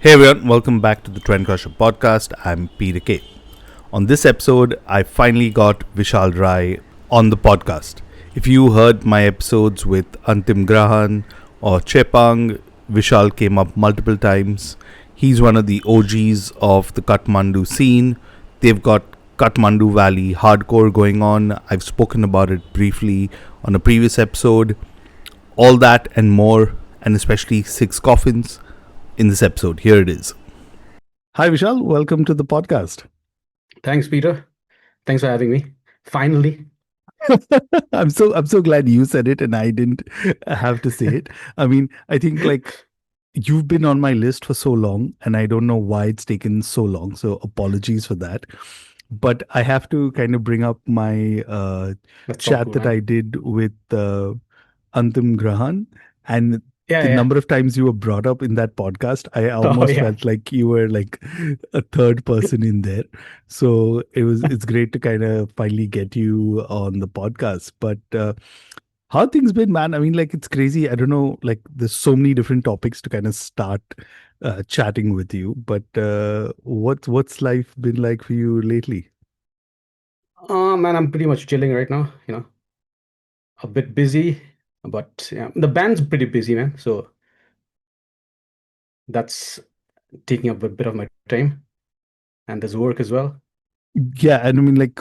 Hey everyone, welcome back to the Trendcrusher podcast. I'm Peter K. On this episode, I finally got Vishal Rai on the podcast. If you heard my episodes with Antim Grahan or Chepang, Vishal came up multiple times. He's one of the OGs of the Kathmandu scene. They've got Kathmandu Valley hardcore going on. I've spoken about it briefly on a previous episode. All that and more, and especially Six Coffins in this episode. Here it is. Hi, Vishal. Welcome to the podcast. Thanks, Peter. Thanks for having me. Finally. I'm so glad you said it and I didn't have to say it. I mean, I think like you've been on my list for so long and I don't know why it's taken so long. So apologies for that. But I have to kind of bring up my That's all chat cool, that I man. did with Antim Grahan, and Yeah, the yeah. number of times you were brought up in that podcast, I Oh, almost yeah. felt like you were like a third person in there. So it's great to kind of finally get you on the podcast. But how things been, man? I mean, like it's crazy. I don't know. Like there's so many different topics to kind of start chatting with you. But what's life been like for you lately? Man, I'm pretty much chilling right now, a bit busy, but yeah, the band's pretty busy, man. So that's taking up a bit of my time, and there's work as well. Yeah, and I mean, like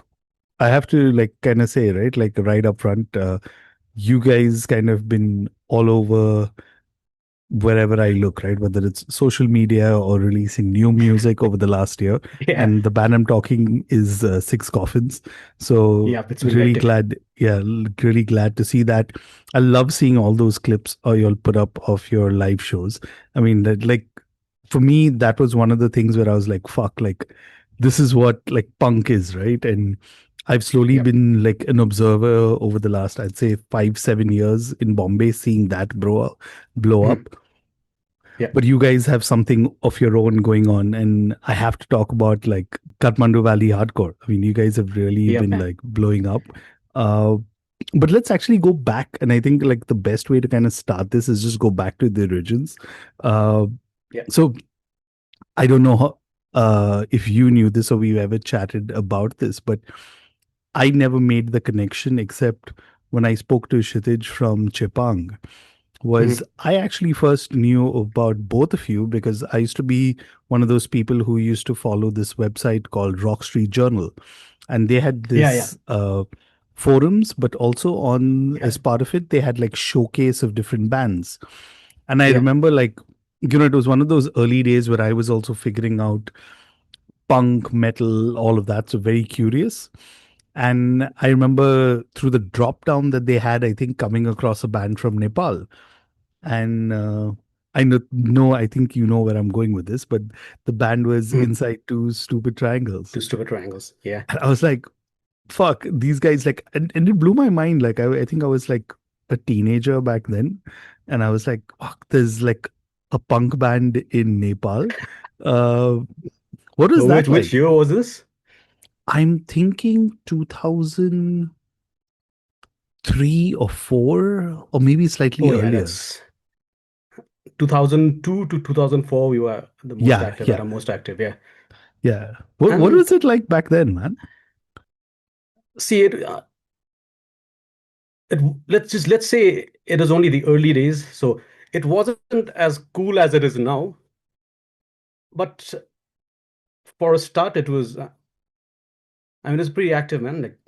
I have to like kind of say, right, like right up front, you guys kind of been all over wherever I look, right? Whether it's social media or releasing new music over the last year. Yeah, And the band I'm talking is Six Coffins. So yeah, it's been really hectic. glad, yeah, really glad to see that. I love seeing all those clips you'll put up of your live shows. I mean, like for me, that was one of the things where I was like, fuck, like this is what like punk is, right? And I've slowly Yep. been like an observer over the last, I'd say 5, 7 years in Bombay, seeing that blow Mhm. up. Yep. But you guys have something of your own going on, and I have to talk about like Kathmandu Valley hardcore. I mean, you guys have really Yep, been man. like blowing up. Uh, but let's actually go back, and I think like the best way to kind of start this is just go back to the origins. Uh, Yep. so I don't know if you knew this or we ever chatted about this, but I never made the connection except when I spoke to Kshitij from Chepang. Was Mhm. I actually first knew about both of you because I used to be one of those people who used to follow this website called Rock Street Journal, and they had Yeah, yeah, this forums, but also on yeah, as part of it they had like showcase of different bands. And I yeah. remember like it was one of those early days where I was also figuring out punk, metal, all of that. So very curious. And I remember through the drop down that they had, I think coming across a band from Nepal. And I know, I think you know where I'm going with this, but the band was Mhm. Inside Two Stupid Triangles. Two stupid triangles. Yeah. And I was like, fuck, these guys, like, and it blew my mind. Like, I think I was like a teenager back then. And I was like, fuck, there's like a punk band in Nepal. Uh, what was So that which like? year was this? I'm thinking 2003 or 4, or maybe slightly Oh, yeah, earlier. that's 2002 to 2004. We were the most Yeah, active, at yeah, our most active. Yeah. yeah. What And was it like back then, man? see it let's say it is only the early days, so it wasn't as cool as it is now, but for a start it was I mean, it's pretty active, man. Like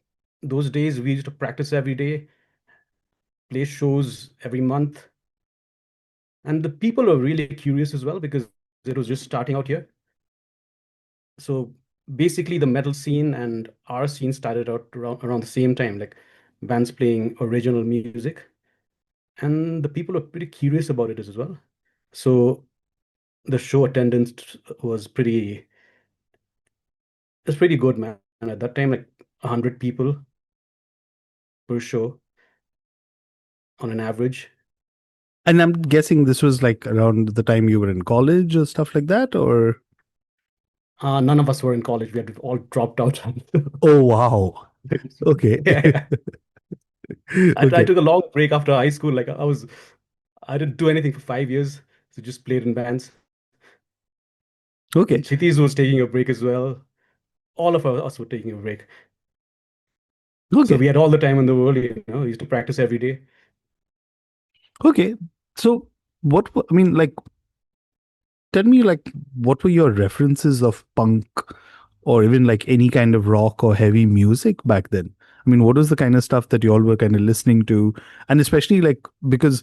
those days we used to practice every day, play shows every month, and the people were really curious as well because it was just starting out here. So basically the metal scene and our scene started out around the same time, like bands playing original music, and the people were pretty curious about it as well. So the show attendance was pretty good, man. And at that time, like 100 people per show on an average. And I'm guessing this was like around the time you were in college or stuff like that, or None of us were in college. We had all dropped out. oh wow. Okay. Yeah, I Okay. took a long break after high school. Like I didn't do anything for 5 years, so just played in bands. Okay. And Chiti's was taking a break as well. All of us were taking a break. So Okay. we had all the time in the world, we used to practice every day. Okay. So I mean, like, tell me, like, what were your references of punk or even like any kind of rock or heavy music back then? I mean, what was the kind of stuff that you all were kind of listening to? And especially like, because,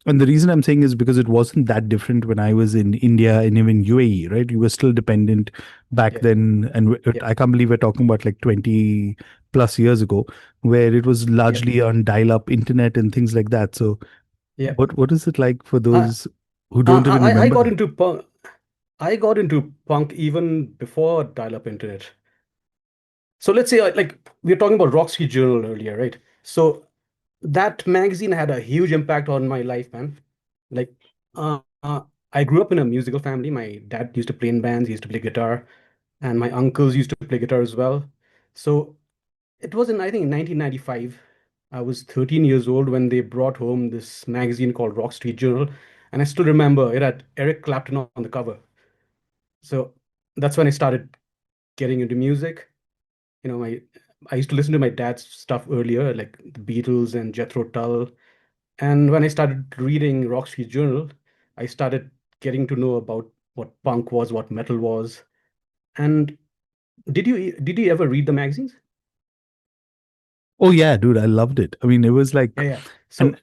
and the reason I'm saying is because it wasn't that different when I was in India and even UAE, right? You were still dependent back Yeah, then. And yeah, I can't believe we're talking about like 20 plus years ago, where it was yeah, largely on dial up internet and things like that. So, yeah. what is it like for I those who don't even I remember got that? into punk. I got into punk even before dial-up internet. So let's say like we were talking about Roxy Journal earlier, right? So that magazine had a huge impact on my life, man. Like, uh, uh, I grew up in a musical family. My dad used to play in bands, he used to play guitar, and my uncles used to play guitar as well. So it was in, I think, in 1995. I was 13 years old when they brought home this magazine called Rock Street Journal, and I still remember it had Eric Clapton on the cover. So that's when I started getting into music. My I used to listen to my dad's stuff earlier, like the Beatles and Jethro Tull. And when I started reading Rock Street Journal, I started getting to know about what punk was, what metal was. And did you ever read the magazines? Oh yeah, dude, I loved it. I mean, it was like, Yeah, yeah. and So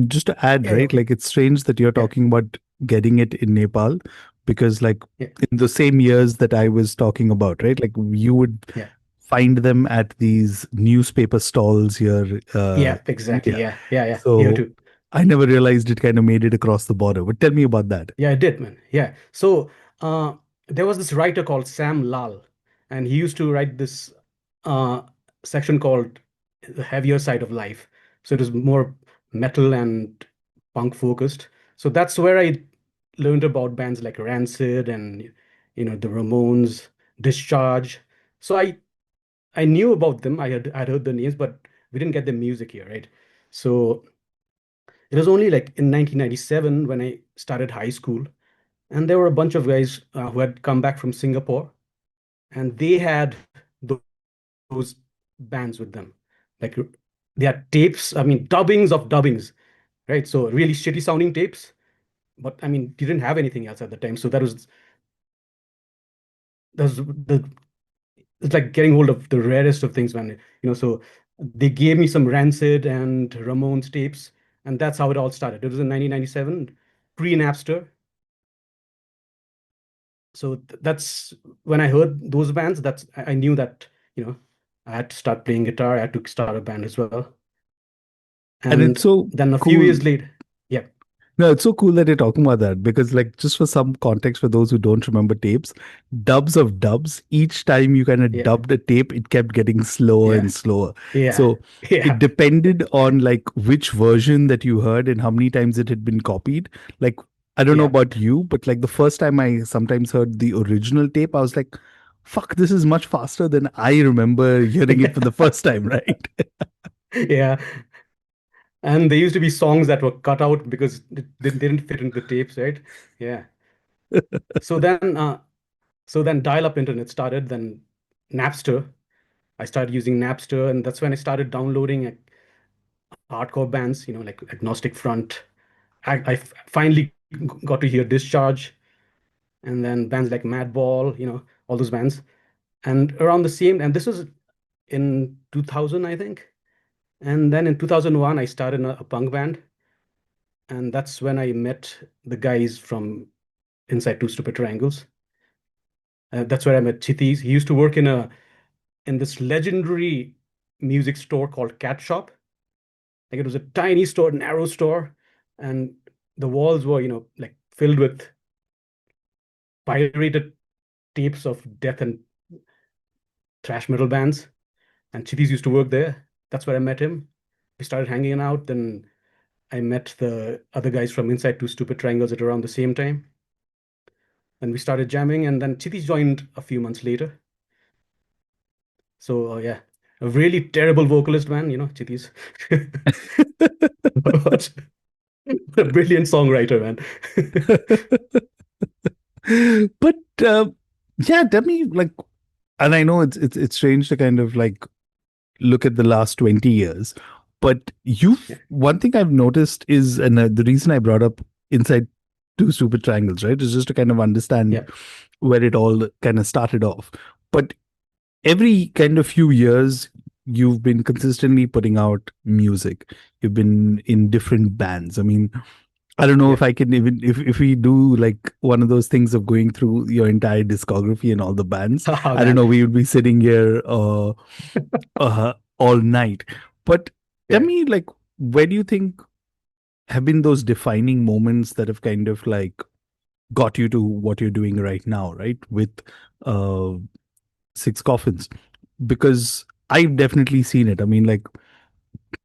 just to add, yeah, yeah, right? okay. Like it's strange that you're Yeah, talking about getting it in Nepal because like yeah, in the same years that I was talking about, right? Like you would yeah, find them at these newspaper stalls here yeah, in exactly. India. Yeah, yeah, yeah. Here So too. I never realized it kind of made it across the border. But tell me about that. Yeah, I did, man. Yeah. So uh, there was this writer called Sam Lal, and he used to write this uh, section called The Heavier Side of Life. So it was more metal and punk focused. So that's where I learned about bands like Rancid and the Ramones, Discharge. So I knew about them. I'd heard the names, but we didn't get the music here, right? So it was only like in 1997 when I started high school, and there were a bunch of guys who had come back from Singapore, and they had those bands with them. Like they had tapes, I mean, dubbings of dubbings, right? So really shitty sounding tapes. But I mean, you didn't have anything else at the time. So that was the it's like getting hold of the rarest of things, man. So they gave me some Rancid and Ramones tapes, and that's how it all started. It was in 1997, pre-Napster. So that's when I heard those bands. I knew that you know I had to start playing guitar. I had to start a band as well. And it's And so then a few cool. years later, yeah, No, it's so cool that you're talking about that because, like, just for some context for those who don't remember tapes, dubs of dubs, each time you kind of yeah, dubbed a tape, it kept getting slower yeah, and slower. yeah, So it yeah, depended on like which version that you heard and how many times it had been copied. Like, I don't know yeah, about you, but like the first time I sometimes heard the original tape, I was like, fuck, this is much faster than I remember hearing it for the first time, right? yeah. And there used to be songs that were cut out because they didn't fit into the tapes, right? Yeah. So then, uh, so then dial-up internet started. Then Napster. I started using Napster, and that's when I started downloading hardcore bands, like Agnostic Front. I finally got to hear Discharge, and then bands like Madball, all those bands. And around the same, and this was in 2000, I think. And then in 2001, I started a punk band, and that's when I met the guys from Inside Two Stupid Triangles. That's where I met Chithis. He used to work in this legendary music store called Cat Shop. Like it was a tiny store, narrow store, and the walls were, like filled with pirated tapes of death and thrash metal bands. And Chidis used to work there. That's where I met him. We started hanging out. Then I met the other guys from Inside Two Stupid Triangles at around the same time. And we started jamming. And then Chidis joined a few months later. So yeah, a really terrible vocalist, man. Chidis. But a brilliant songwriter, man. But yeah, tell me like, and I know it's strange to kind of like look at the last 20 years, but Yeah, you've one thing I've noticed is, and the reason I brought up Inside Two Stupid Triangles, right, is just to kind of understand yeah. where it all kind of started off. But every kind of few years, you've been consistently putting out music. You've been in different bands. I mean, I don't know Yeah. if I can even if we do like one of those things of going through your entire discography and all the bands. Oh I don't man. know. We would be sitting here all night. But tell Yeah. me, like, where do you think have been those defining moments that have kind of like got you to what you're doing right now, right? With uh, Six Coffins, because I've definitely seen it. I mean, like,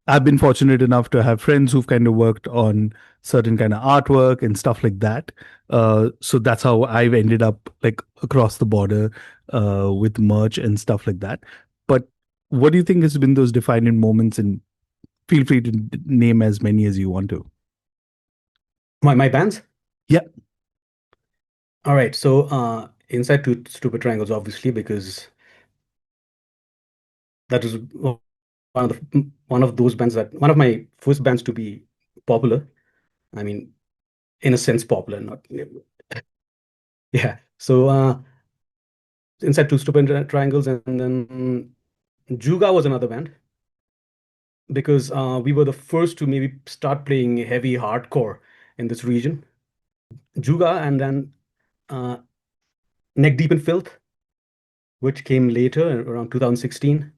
I've been fortunate enough to have friends who've kind of worked on certain kind of artwork and stuff like that. So that's how I've ended up like across the border with merch and stuff like that. But what do you think has been those defining moments? And feel free to name as many as you want to. My bands. Yeah. All right. So Inside Two Stupid Triangles, obviously, because that is one of those bands that one of my first bands to be popular. I mean, in a sense, popular, not yeah. So Inside Two Stupid Triangles, and then Juga was another band because we were the first to maybe start playing heavy hardcore in this region. Juga, and then uh, Neck Deep in Filth, which came later around 2016.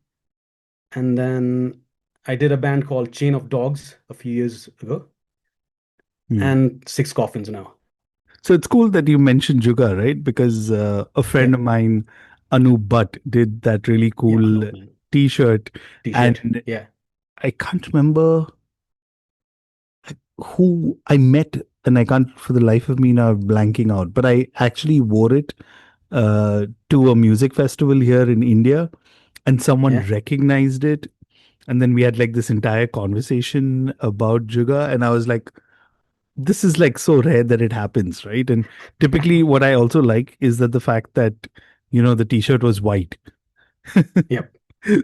And then I did a band called Chain of Dogs a few years ago, Hmm. and Six Coffins now. So it's cool that you mentioned Juga, right? Because a Yeah, friend of mine, Anu Butt, did that really yeah, I cool know, man. T-shirt, T-shirt. and Yeah, I can't remember who I met, and I can't for the life of me now blanking out. But I actually wore it to a music festival here in India, and someone yeah. recognized it, and then we had like this entire conversation about Juga, and I was like, this is like so rare that it happens, right? And typically, what I also like is that the fact that the T-shirt was white, Yep,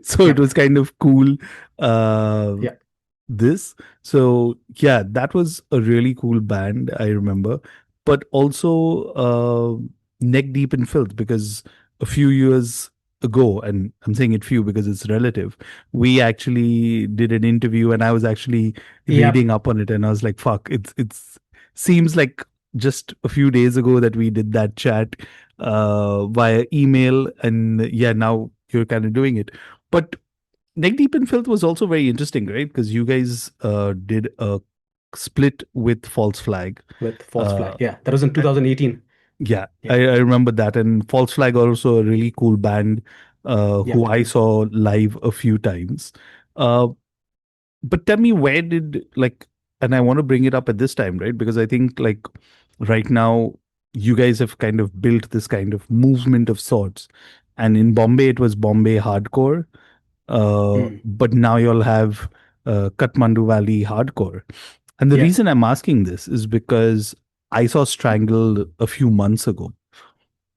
so it yep, was kind of cool. Uh, yep. this. So yeah, that was a really cool band, I remember. But also Neck Deep in Filth, because a few years ago, and I'm saying it few because it's relative, we actually did an interview and I was actually Yep. reading up on it and I was like, fuck, it's seems like just a few days ago that we did that chat via email, and yeah, now you're kind of doing it. But Neck Deep in Filth was also very interesting, right? Because you guys did a split with False Flag. With False Uh, Flag. Yeah, that was in 2018. yeah, Yeah, I remember that. And False Flag also a really cool band who yep. I saw live a few times. Uh, but tell me, where did like, and I want to bring it up at this time, right? Because I think like right now, you guys have kind of built this kind of movement of sorts. And in Bombay, it was Bombay hardcore, Mm, but now you'll have Kathmandu Valley hardcore. And the yeah. reason I'm asking this is because I saw Strangled a few months ago,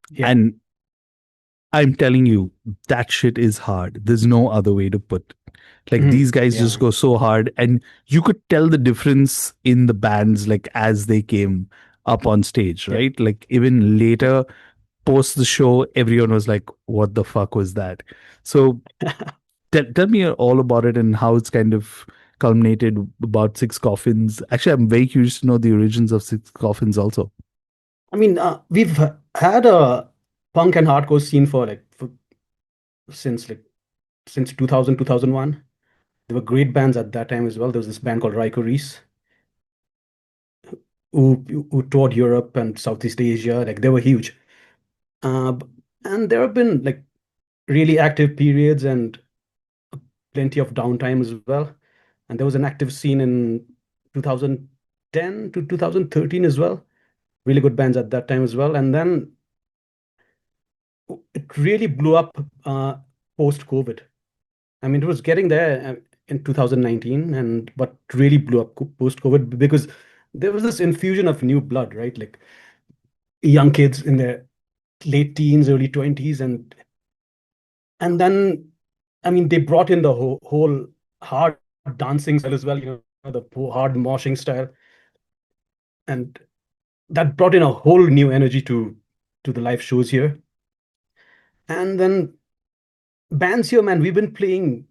Yeah. and I'm telling you, that shit is hard. There's no other way to put. Like Mhm. these guys Yeah, just man. go so hard, and you could tell the difference in the bands like as they came up on stage, Yep. right? Like even Yep. later, post the show, everyone was like, "What the fuck was that?" So tell me all about it and how it's kind of culminated about Six Coffins. Actually, I'm very curious to know the origins of Six Coffins also. I mean, we've had a punk and hardcore scene for since like since 2000, 2001. There were great bands at that time as well. There was this band called Raiko Reese who toured Europe and Southeast Asia. Like they were huge. B- and there have been like really active periods and plenty of downtime as well. And there was an active scene in 2010 to 2013 as well. Really good bands at that time as well. And then it really blew up post-COVID. I mean, it was getting there in 2019, and but really blew up post-COVID because there was this infusion of new blood, right? Like young kids in their late teens, early 20s, and then I mean they brought in the whole hard dancing style as well, the hard moshing style, and that brought in a whole new energy to the live shows here. And then bands here, man, we've been playing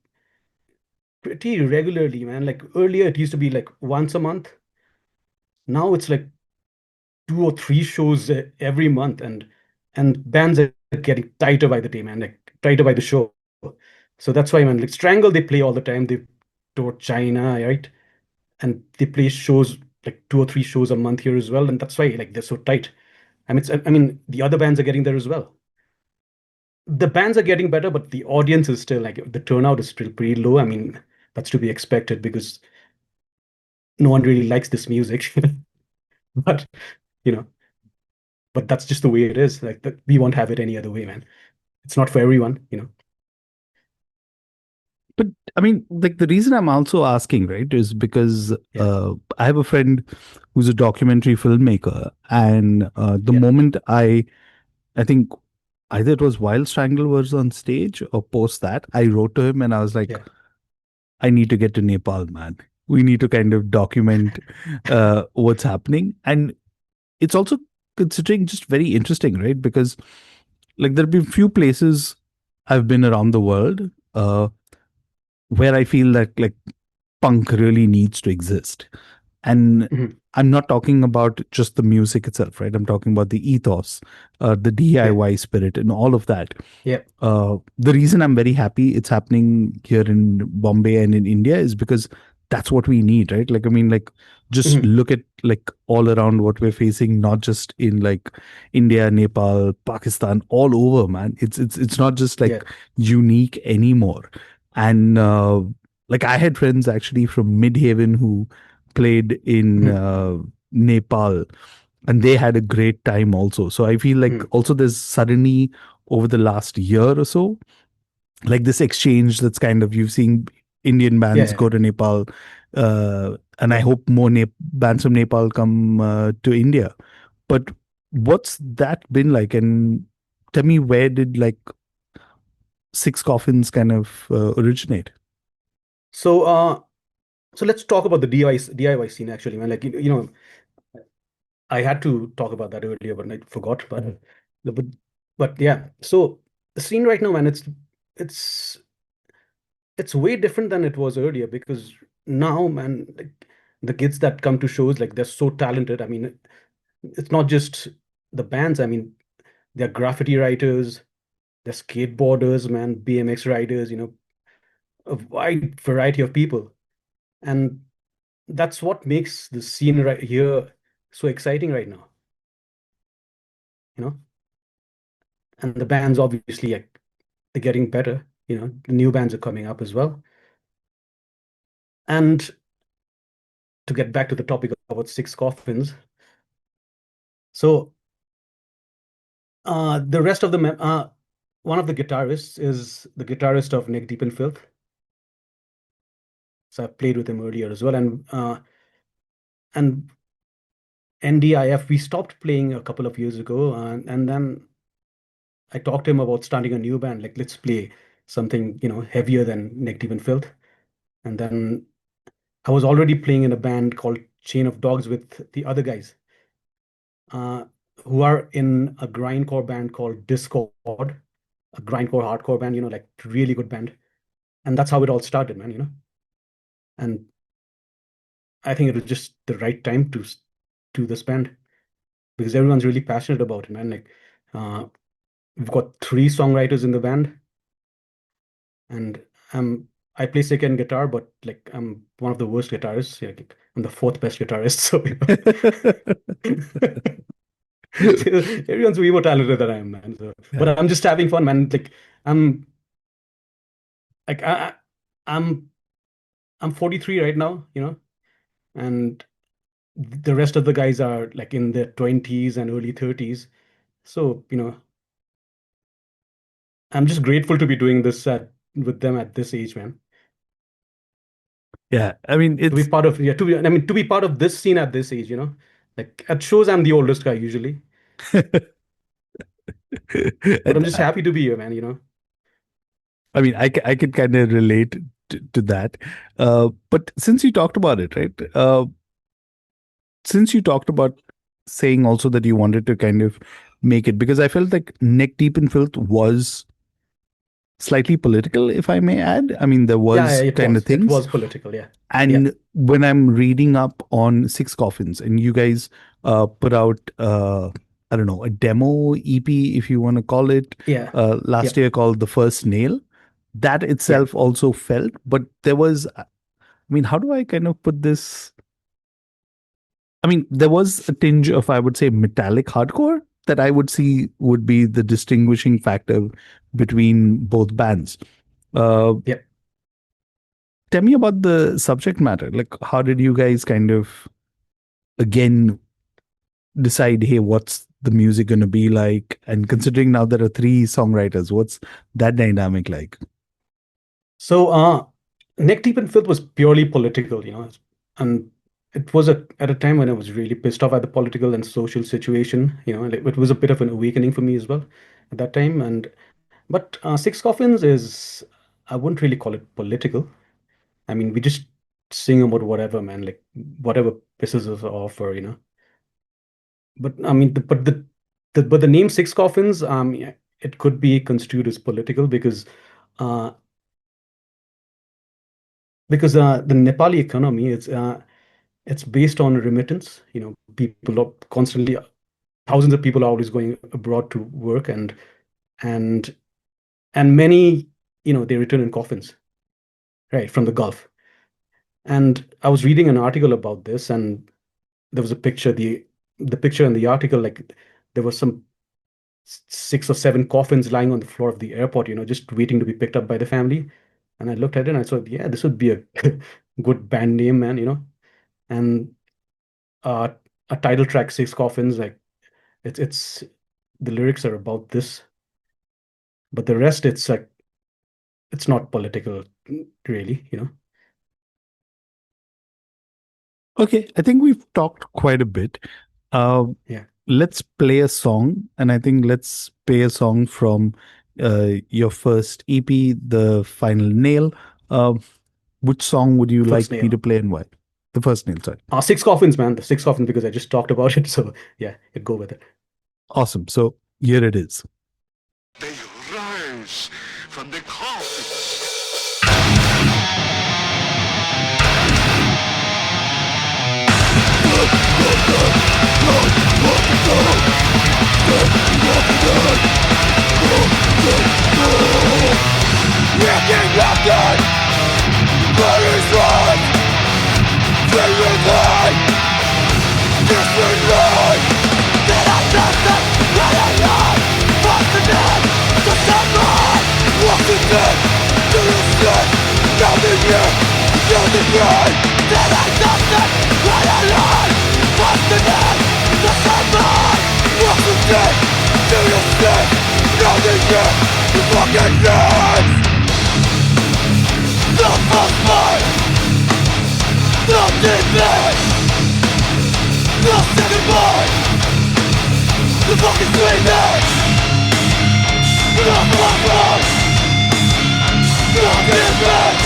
pretty regularly, man. Like earlier, it used to be like once a month. Now it's like two or three shows every month, and bands are getting tighter by the day, man. Like tighter by the show. So that's why, man. Like Strangle, they play all the time. They tour China, right? And they play shows like two or three shows a month here as well, and that's why like they're so tight. I mean, the other bands are getting there as well. The bands are getting better, but the audience is still like the turnout is still pretty low. I mean, that's to be expected because no one really likes this music. But you know, but that's just the way it is. Like that, we won't have it any other way, man. It's not for everyone. But I mean, like the reason I'm also asking, right, is because Yeah, I have a friend who's a documentary filmmaker, and the yeah, moment I think either it was while Strangle was on stage or post that, I wrote to him and I was like, yeah, I need to get to Nepal, man. We need to kind of document what's happening, and it's also considering just very interesting, right? Because like there've been few places I've been around the world where I feel that like punk really needs to exist. And mhm, I'm not talking about just the music itself, right? I'm talking about the ethos, the yeah, DIY spirit, and all of that. yeah, The reason I'm very happy it's happening here in Bombay and in India is because that's what we need, right? Like, I mean, like, just mhm, look at like all around what we're facing, not just in like India, Nepal, Pakistan, all over, man. It's not just yeah, like unique anymore. And like I had friends actually from Midhaven who played in mhm, Nepal and they had a great time also. So I feel like mhm, also there's suddenly over the last year or so, like this exchange that's kind of you've seen Indian yeah, bands yeah, go to Nepal, and I yeah. hope more bands from Nepal come to India. But what's that been like? And tell me, where did like Six Coffins kind of originate? So, so let's talk about the DIY scene actually, man. Like, I had to talk about that earlier, but I forgot. But, but yeah. So the scene right now, man, it's it's way different than it was earlier because now, man, like the kids that come to shows, like they're so talented. I mean, it's not just the bands. I mean, they're graffiti writers, they're skateboarders, man, BMX riders, a wide variety of people. And that's what makes the scene right here so exciting right now, you know? And the bands obviously like they're getting better, the new bands are coming up as well. And to get back to the topic about Six Coffins, so the rest of the one of the guitarists is the guitarist of Neck Deep in Filth. So I played with him earlier as well, and NDIF we stopped playing a couple of years ago, and then I talked to him about starting a new band. Like let's play something heavier than Neck Deep in Filth. And then I was already playing in a band called Chain of Dogs with the other guys, uh, who are in a grindcore band called Discord, a grindcore hardcore band, like really good band. And that's how it all started, man. And I think it was just the right time to do this band because everyone's really passionate about it, man. Like, uh, we've got three songwriters in the band, and I play second guitar, but like I'm one of the worst guitarists. Like, I'm the fourth best guitarist, so everyone's way more talented than I am, man. So, Yeah. but I'm just having fun, man. Like I'm like I'm I'm 43 right now, and the rest of the guys are like in their 20s and early 30s. So, I'm just grateful to be doing this with them at this age, man. Yeah, I mean To be it's part of, yeah, to be, I mean, to be part of this scene at this age, like at shows, I'm the oldest guy usually. But I'm And just happy to be here, man, I mean, I can kind of relate to that. But since you talked about it, right? Since you talked about saying also that you wanted to kind of make it, because I felt like Neck Deep in Filth was slightly political, if I may add. I mean, there Yeah, was it kind of was. It things. was political, yeah. Yeah, And when I'm reading up on Six Coffins, and you guys put out, I don't know, a demo EP, if you want to call it, yeah, last yeah, year called The First Nail, that yeah. itself also felt, but there was, I mean, how do I kind of put this? I mean, there was a tinge of, I would say, metallic hardcore that I would see would be the distinguishing factor between both bands. Uh, Yeah. Tell me about the subject matter. Like, how did you guys kind of, again, decide, hey, what's the music going to be like? And considering now there are three songwriters, what's that dynamic like? So, Neck Deep in Filth was purely political, and it was at a time when I was really pissed off at the political and social situation, and it was a bit of an awakening for me as well at that time. But Six Coffins is, I wouldn't really call it political. I mean, we just sing about whatever, man, like whatever pisses us off, or But I mean, but the name Six Coffins, yeah, it could be construed as political uh, because the Nepali economy it's based on remittance. People are constantly, thousands of people are always going abroad to work, and and many, they return in coffins, right, from the Gulf. And I was reading an article about this, and there was a picture. The picture in the article, like there was some 6 or 7 coffins lying on the floor of the airport, just waiting to be picked up by the family. And I looked at it and I thought, yeah, this would be a good band name, man, And uh, a title track, Six Coffins, like it's the lyrics are about this, but the rest, it's like it's not political, really. Okay, I think we've talked quite a bit. Uh, Yeah, let's play a song, and I think let's play a song from your first EP, The Final Nail. Uh, which song would you first like me to nail. play and why? The first nail, sorry. Six Coffins, man, the Six Coffins, because I just talked about it. So yeah, it go with it. Awesome. So here it is. They rise from the coffins. Waking nothing, but is right. Feeling like different life. That I nothing, that I am. What's the name? The sunlight. What's the name? Do you see? Nothing here, nothing right. That I nothing, that I am. What's the name? The sunlight. What's the name? Do you see? Nothing here, the fucking name. The first part, the deepest, the second part, the fucking sweetness, the first part, the deepest,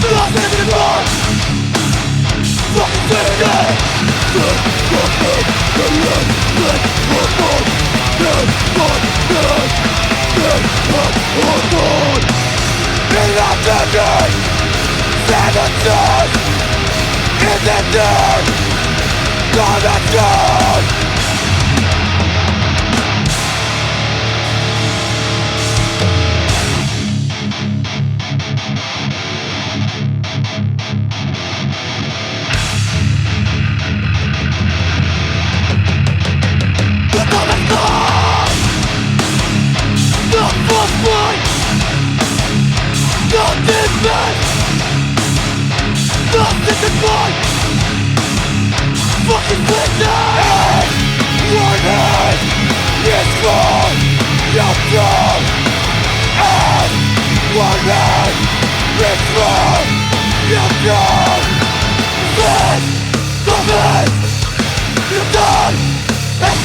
the second part, fucking sweetness. The fucking, the left, in the desert, sentences. In the dirt, gonna turn. The coming storm, the first one. The deepest, the second one, fucking witness. One hand is gone, your tongue, and one hand is gone, your tongue. This, the best, you're done, and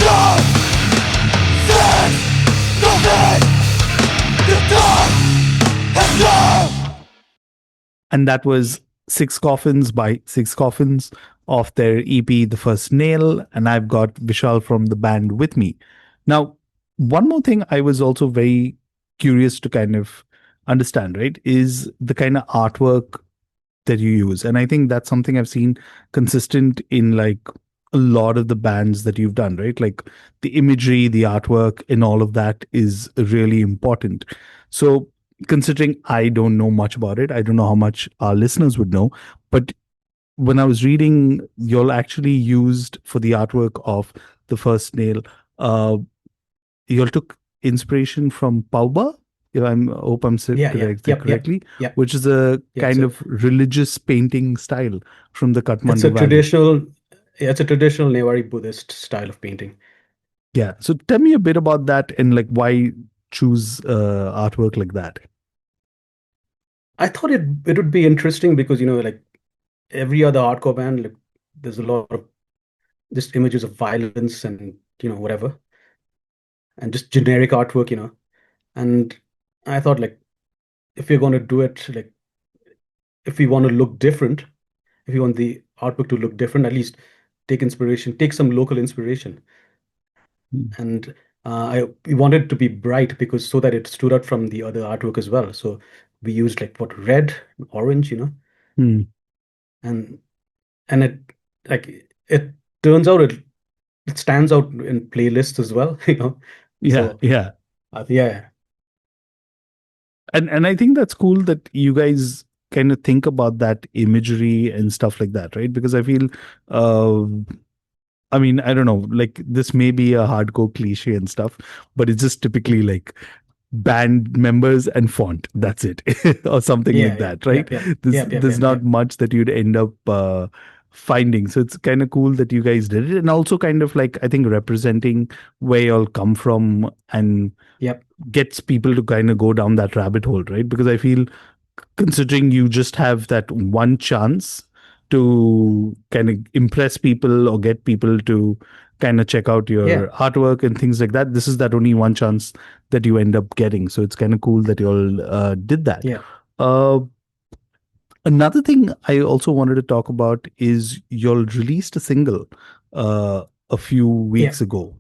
and that was Six Coffins by Six Coffins of their EP, The First Nail. And I've got Vishal from the band with me. Now, one more thing I was also very curious to kind of understand, right, is the kind of artwork that you use. And I think that's something I've seen consistent in like a lot of the bands that you've done, right? Like the imagery, the artwork, and all of that is really important. So, considering I don't know much about it, I don't know how much our listeners would know, but when I was reading, you'll actually used for the artwork of The First Nail, uh, you all took inspiration from Pauba, if I'm hope I'm said Yeah, yeah, correct yep, yep, correctly, yep. which is a Yeah. kind So of religious painting style from the it's a Kathmandu Valley. traditional, yeah, it's a traditional Newari Buddhist style of painting. Yeah. So tell me a bit about that and like why choose artwork like that. I thought it would be interesting because like every other hardcore band, like there's a lot of just images of violence and whatever, and just generic artwork, And I thought like if we're going to do it, like if we want to look different, if you want the artwork to look different, at least take some local inspiration. Hmm. And we wanted it to be bright because so that it stood out from the other artwork as well. So we used like what red, orange, Hmm. and it like it turns out it stands out in playlists as well, Yeah. So Yeah. yeah, And I think that's cool that you guys kind of think about that imagery and stuff like that, right? Because I feel uh I mean, I don't know, like this may be a hardcore cliche and stuff, but it's just typically like band members and font. That's it, or something like yeah, yeah, that, right? yep, yep, yep, yep, There's yep, not yep, much that you'd end up finding. So it's kind of cool that you guys did it, and also kind of like I think representing where y'all come from and yep, gets people to kind of go down that rabbit hole, right? Because I feel considering you just have that one chance to kind of impress people or get people to kind of check out yeah, your artwork and things like that, this is that only one chance that you end up getting. So it's kind of cool that you all did that. yeah, uh, Another thing I also wanted to talk about is y'all released a single a few yeah. weeks ago.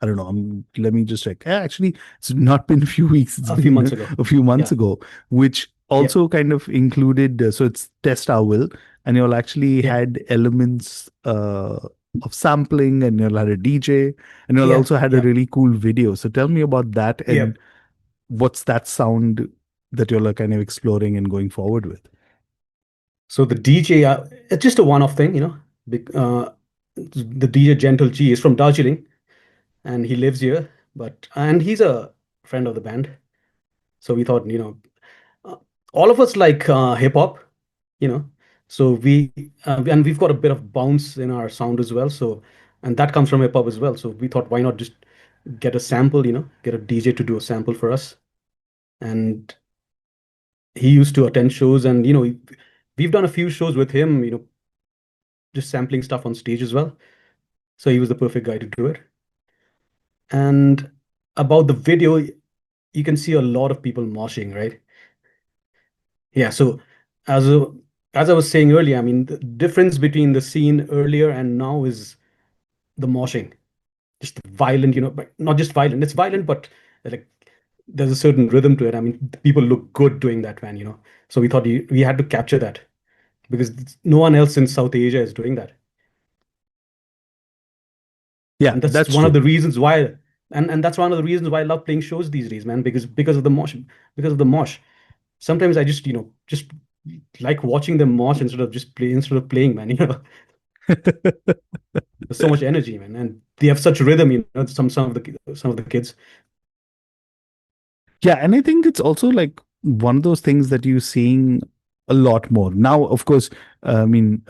I don't know. Let me just check. Actually, it's not been a few weeks. It's A few months been ago. a few months Yeah, ago, which yeah, also kind of included. So it's Test Our Will, and y'all actually yeah, had elements of sampling, and y'all had a DJ, and y'all yeah, also had a yeah, really cool video. So tell me about that yeah. and what's that sound that y'all are kind of exploring and going forward with. So the DJ, it's just a one-off thing, the DJ Gentle G is from Darjeeling and he lives here, and he's a friend of the band. So we thought, uh, all of us like hip hop, you know. So and we've got a bit of bounce in our sound as well. So, and that comes from hip hop as well. So we thought, why not just get a sample, get a DJ to do a sample for us. And he used to attend shows, and we've done a few shows with him, just sampling stuff on stage as well. So he was the perfect guy to do it. And about the video, you can see a lot of people moshing, right? Yeah. So as a, as I was saying earlier, I mean, the difference between the scene earlier and now is the moshing, just violent, but not just violent. It's violent, but like there's a certain rhythm to it. I mean, people look good doing that, man. So we thought we had to capture that because no one else in South Asia is doing that. Yeah, And that's that's one of true. the reasons why, and that's one of the reasons why I love playing shows these days, man, because of the mosh, because of the mosh. Sometimes I just like watching them mosh instead of playing, man. There's so much energy, man, and they have such rhythm. Some of the kids. Yeah, and I think it's also like one of those things that you're seeing a lot more. Now, of course, I mean,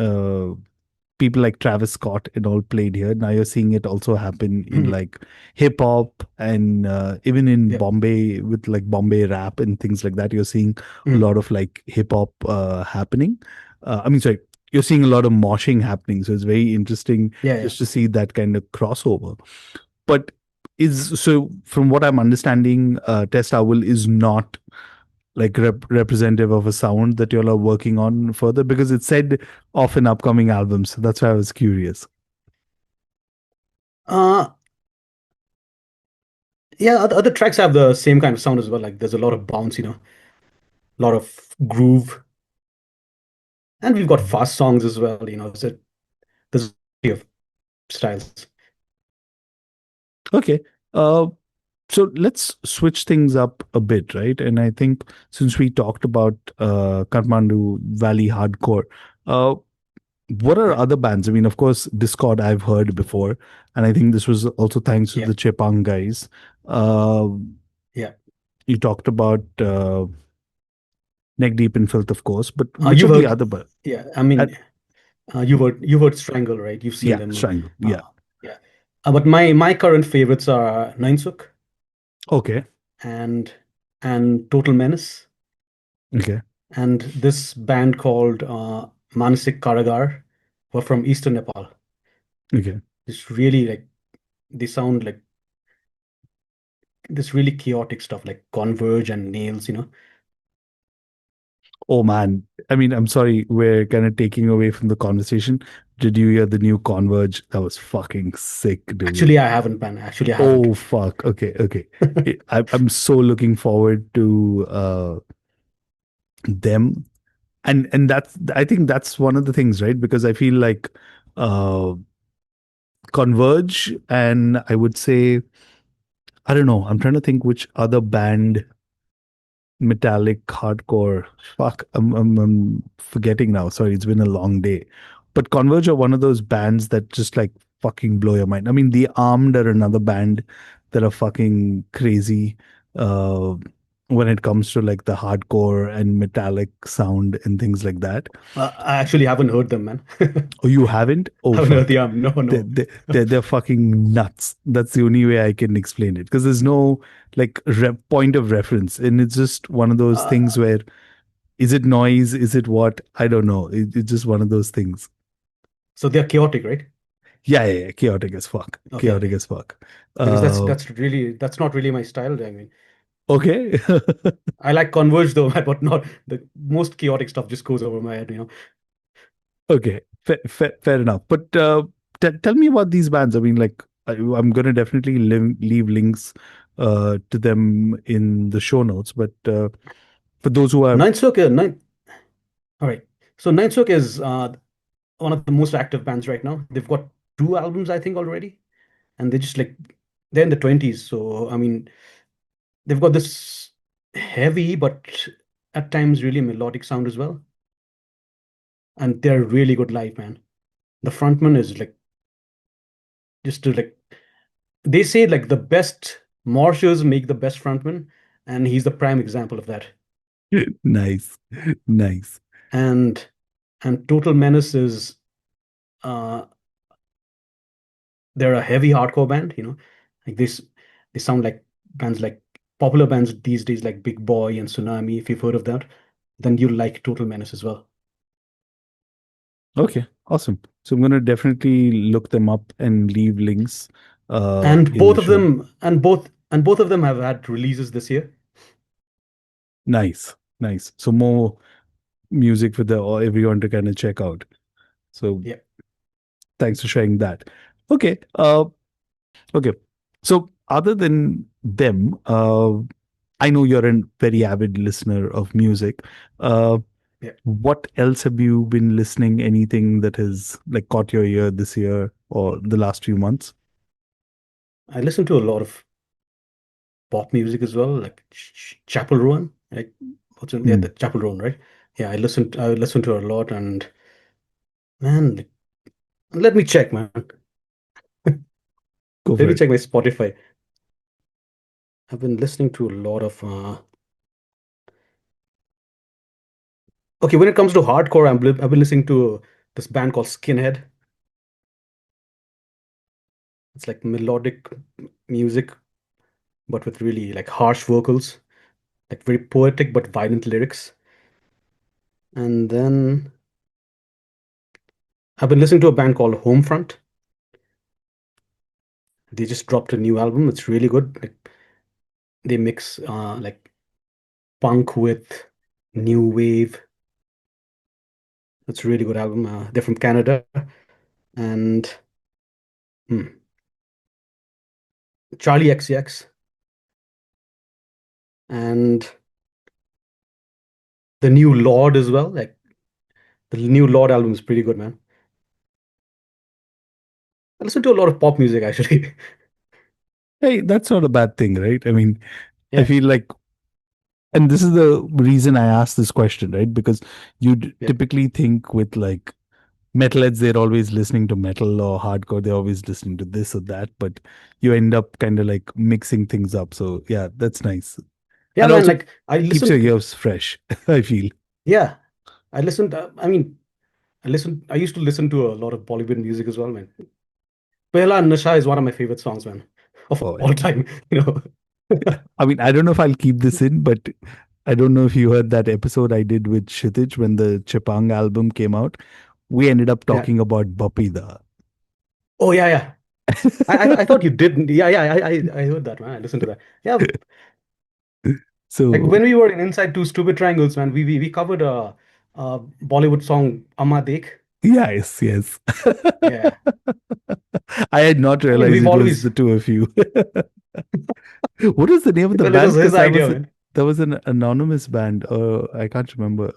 people like Travis Scott and all played here. Now you're seeing it also happen in like hip hop and even in Yeah. Bombay with like Bombay rap and things like that. You're seeing a Mhm. lot of like hip hop happening. I mean, sorry, you're seeing a lot of moshing happening. So it's very interesting Yeah, yeah. just to see that kind of crossover. But is so from what I'm understanding, Test Owl is not like representative of a sound that y'all are working on further? Because it said off in upcoming albums. So that's why I was curious. Uh, yeah, other tracks have the same kind of sound as well. Like there's a lot of bounce, a lot of groove, and we've got fast songs as well. So there's a variety of styles. Okay. Uh, so let's switch things up a bit, right? And I think since we talked about Kathmandu Valley hardcore, uh, what are Yeah, other bands? I mean, of course, Discord I've heard before, and I think this was also thanks to yeah, the Chepang guys. Uh, yeah. you talked about Neck Deep in Filth, of course, but which You've of the heard, other yeah. I uh, mean, you've heard Strangle, right? You've seen yeah, them. Strangle. Yeah. Yeah. But my current favorites are Nain Sook Okay. and Total Menace Okay. and this band called Manasik Karagar, who are from Eastern Nepal. Okay. It's really like they sound like this really chaotic stuff like Converge and Nails. Oh man. I mean, I'm sorry, we're kind of taking away from the conversation. Did you hear the new Converge? That was fucking sick, dude. Actually, I haven't, man. Actually, I haven't. Oh fuck. Okay. Okay. I'm so looking forward to them, and that's, I think that's one of the things, right? Because I feel like uh Converge, and I would say, I don't know. I'm trying to think which other band, metallic hardcore. Fuck, I'm forgetting now. Sorry, it's been a long day. But Converge are one of those bands that just like fucking blow your mind. I mean, The Armed are another band that are fucking crazy uh, when it comes to like the hardcore and metallic sound and things like that. I actually haven't heard them, man. Oh, you haven't? Oh, Haven't heard fuck. the No, They're, no. they're, they're fucking nuts. That's the only way I can explain it. Because there's no like point of reference. And it's just one of those things Uh, where, is it noise? Is it what? I don't know. It's just one of those things. so they're chaotic, right? Yeah, yeah, yeah. Chaotic as fuck. Okay, Chaotic okay. as fuck. Because that's Uh, that's not really my style. I mean, okay. I like Converge though, but not the most chaotic stuff just goes over my head. Okay. Fair enough. But tell me about these bands. I mean, like, I'm going to definitely leave links to them in the show notes. But for those who are Ninth Sook, all right. So Ninth Sook is one of the most active bands right now. They've got two albums, I think, already, and they're just like they're in the 20s. So I mean, they've got this heavy but at times really melodic sound as well, and they're really good live, man. The frontman is like just to like they say like the best marshals make the best frontman, and he's the prime example of that. nice, nice. And Total Menace is uh they're a heavy hardcore band, like this they sound like bands like popular bands these days like Big Boy and Tsunami. If you've heard of that, then you'll like Total Menace as well. Okay, awesome. So I'm going to definitely look them up and leave links And in the both of show. them have had releases this year. Nice, nice. So more music for the or everyone to kind of check out. So Yeah. thanks for sharing that. Okay. Okay. So other than them, I know you're a very avid listener of music. Uh, Yeah. what else have you been listening? Anything that has like caught your ear this year or the last few months? I listen to a lot of pop music as well, like Chapel Roan, like what's in there, Hmm, the Chapel Roan, right? Yeah, I listen to her a lot, and man, like, let me check, man. go Let for me it. check my Spotify. I've been listening to a lot of okay, when it comes to hardcore, I've been listening to this band called Skinhead. It's like melodic music, but with really like harsh vocals, like very poetic but violent lyrics. And then I've been listening to a band called Homefront. They just dropped a new album. It's really good. Like they mix like punk with new wave. It's a really good album. They're from Canada, and hmm, Charlie XCX, and the new Lord as well. Like the new Lord album is pretty good, man. I listen to a lot of pop music actually. Hey, that's not a bad thing, right? I mean, I Yeah, feel like, and this is the reason I asked this question, right? Because you yeah, typically think with like metalheads, they're always listening to metal, or hardcore, they're always listening to this or that, but you end up kind of like mixing things up. So yeah, that's nice. yeah, And man. also Like I keeps your listened. ears fresh, I feel. Yeah, I listened. I mean, I listened. I used to listen to a lot of Bollywood music as well, man. Pehla Nasha is one of my favorite songs, man, of Oh, all time. You know. I mean, I don't know if I'll keep this in, but I don't know if you heard that episode I did with Kshitij when the Chipang album came out. We ended up Yeah. talking about Bapida. Oh yeah, yeah. I thought you didn't. Yeah, yeah. I heard that, man. I listened to that. Yeah, like So, when we were in Inside Two Stupid Triangles, man, we covered a Bollywood song, Amma Dekh. yes, yes. Yeah. I had not I mean, realized we've it was always. the two of you. What was the name of the Well, it band? was Because his idea, man. that was an anonymous band. I can't remember.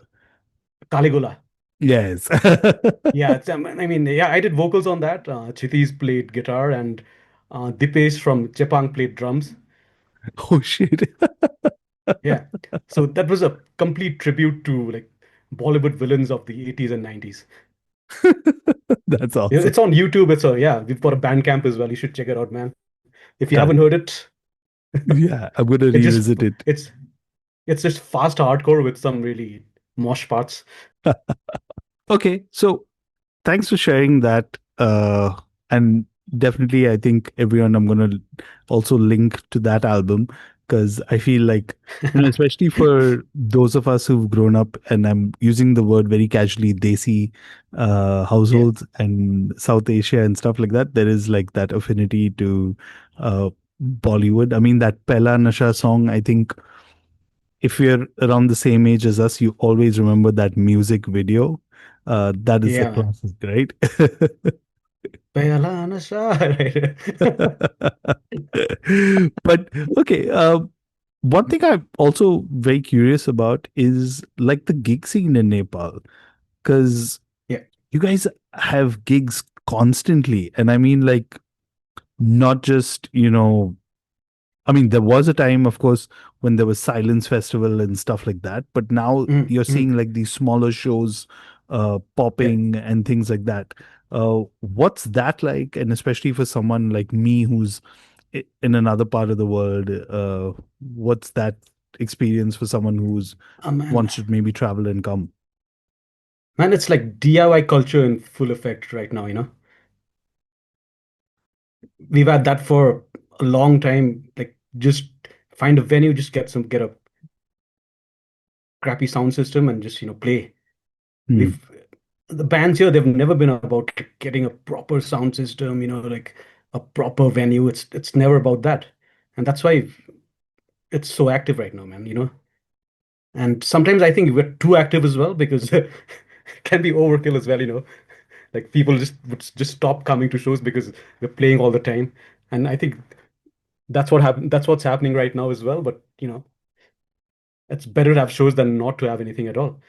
Caligula. Yes. Yeah, I mean, yeah, I did vocals on that. Chiti's played guitar, and Dipesh from Chepang played drums. Oh shit. Yeah. So that was a complete tribute to like Bollywood villains of the 80s and 90s. That's Yeah, awesome. it's on YouTube. It's a yeah, we've got a Bandcamp as well. You should check it out, man. If you haven't Done. heard it, Yeah, I'm gonna it just revisit it. it's it's just fast hardcore with some really mosh parts. Okay, so thanks for sharing that. And definitely, I think everyone, I'm going to also link to that album because I feel like, especially for those of us who've grown up, and I'm using the word very casually, Desi Yeah, households and South Asia and stuff like that, there is like that affinity to uh, Bollywood. I mean, that Pehla Nasha song, I think if you're around the same age as us, you always remember that music video. That is a yeah, man. classic, right? Pehla nasha, right? But okay, one thing I'm also very curious about is like the gig scene in Nepal, because Yeah. you guys have gigs constantly, and I mean like not just I mean, there was a time, of course, when there was Silence Festival and stuff like that, but now Mm, you're mm, seeing like these smaller shows yeah. popping and things like that. What's that like? And especially for someone like me who's in another part of the world, what's that experience for someone who's Man, wants to maybe travel and come? man, it's like DIY culture in full effect right now, you know. We've had that for a long time. Like just find a venue, just get a crappy sound system and just, play. Hmm. We've the bands here, they've never been about like, getting a proper sound system, like a proper venue. It's never about that. And that's why it's so active right now, man. And sometimes I think we're too active as well because it can be overkill as well. Like people just would just stop coming to shows because we're playing all the time. And I think that's what's happening right now as well. But it's better to have shows than not to have anything at all.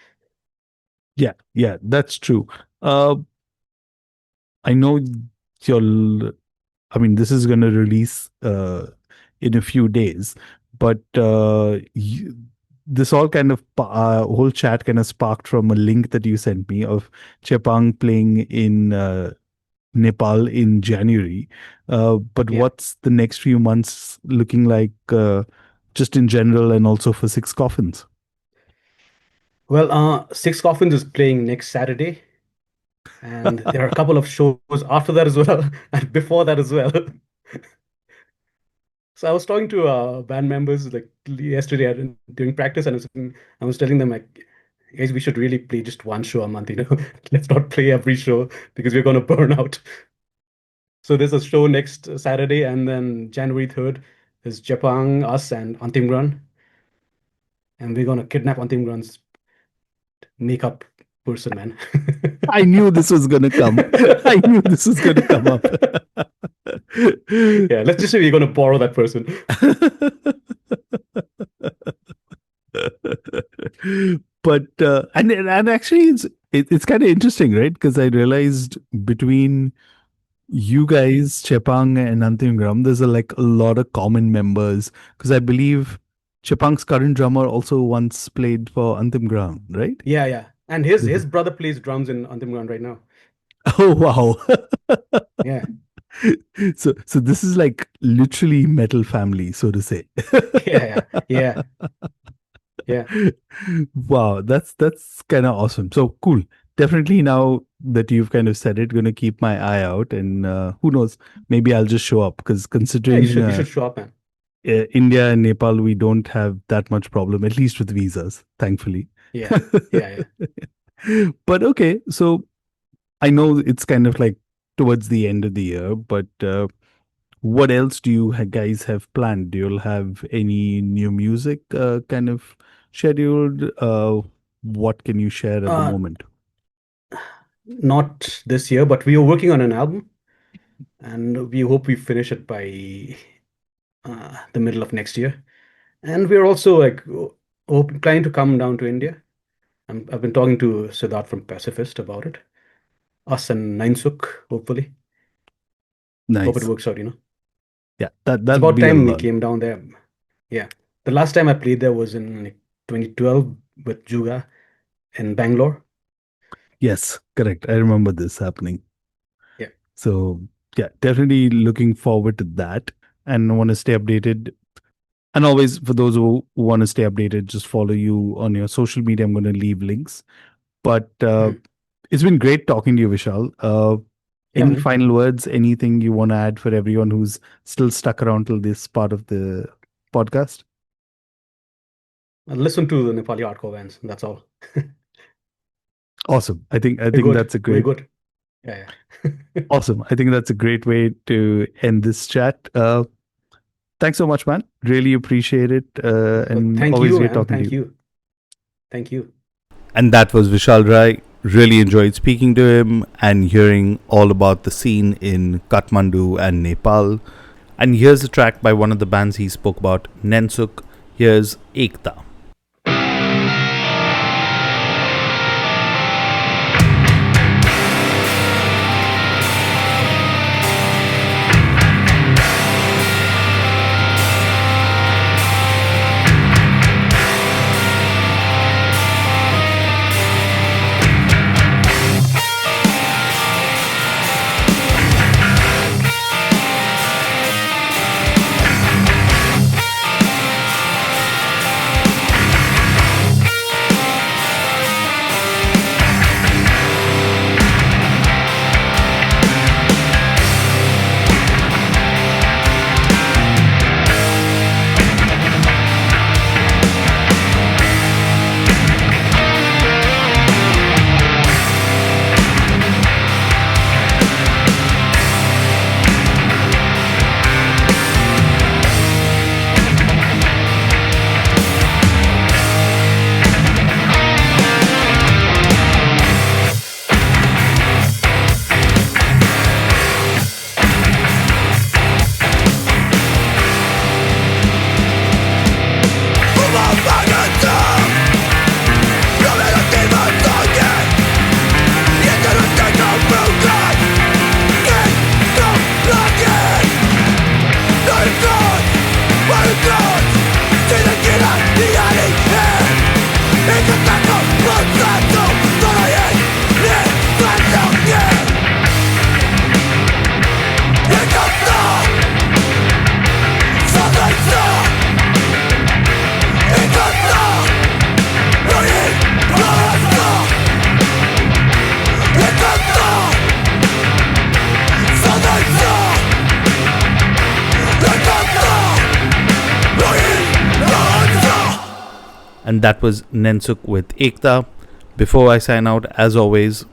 Yeah, yeah, that's true. Uh, I know you're I mean, this is going to release in a few days, but this all kind of whole chat kind of sparked from a link that you sent me of Chepang playing in Nepal in January. But Yeah. what's the next few months looking like, just in general, and also for Six Coffins? Well, Six Coffins is playing next Saturday, and there are a couple of shows after that as well, and before that as well. So I was talking to band members like yesterday during practice, and I was telling them like, guys, we should really play just one show a month. Let's not play every show because we're gonna burn out. So there's a show next Saturday, and then January 3rd is Japang, us, and Antim Run. and we're gonna kidnap Antim Grand's makeup person, man. I knew this was going to come. I knew this was going to come up. Yeah, let's just say we're gonna borrow that person. But and actually it's kind of interesting, right? Because I realized between you guys, Chepang and Antim Gram, there's a lot of common members. Because I believe Chepang's current drummer also once played for Antim Gram, right? Yeah. And his brother plays drums in Antim Grand right now. Oh wow. Yeah. So this is like literally metal family, so to say. Yeah. Wow, that's kind of awesome. So cool. Definitely now that you've kind of said it, gonna keep my eye out, and who knows, maybe I'll just show up because Yeah, considering you should show up, man. India and Nepal, we don't have that much problem, at least with visas, thankfully. Yeah. But okay, so I know it's kind of like towards the end of the year, but what else do you guys have planned? Do you have any new music kind of scheduled? What can you share at the Uh, moment? Not this year, but we are working on an album, and we hope we finish it by the middle of next year. And we're also like planning to come down to India. I've been talking to Siddharth from Pacifist about it. Us and Nain Sook, hopefully. Hope it Nice. works out, Yeah, It's that'd about be a time we lot. came down there. Yeah. The last time I played there was in like 2012 with Juga in Bangalore. Yes, correct. I remember this happening. Yeah. So yeah, definitely looking forward to that and want to stay updated. And always, for those who want to stay updated, just follow you on your social media. I'm going to leave links. But it's been great talking to you, Vishal. Yeah, Any man. final words? Anything you want to add for everyone who's still stuck around till this part of the podcast? Listen to the Nepali hardcore bands. That's all. Awesome. I think We're that's a We're great good. Yeah. awesome. I think that's a great way to end this chat. Thanks so much, man. Really appreciate it. And Thank always you, great man. talking to Thank you. you. Thank you. And that was Vishal Rai. Really enjoyed speaking to him and hearing all about the scene in Kathmandu and Nepal. And here's a track by one of the bands he spoke about, Nensuk. Here's Ekta. And that was Nensuk with Ekta. Before I sign out, as always,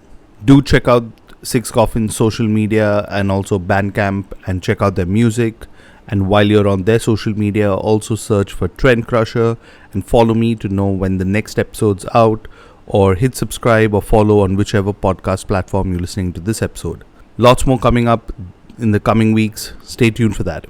do check out Six Coffins social media and also Bandcamp and check out their music. And while you're on their social media, also search for Trendcrusher and follow me to know when the next episode's out, or hit subscribe or follow on whichever podcast platform you're listening to this episode. Lots more coming up in the coming weeks. Stay tuned for that.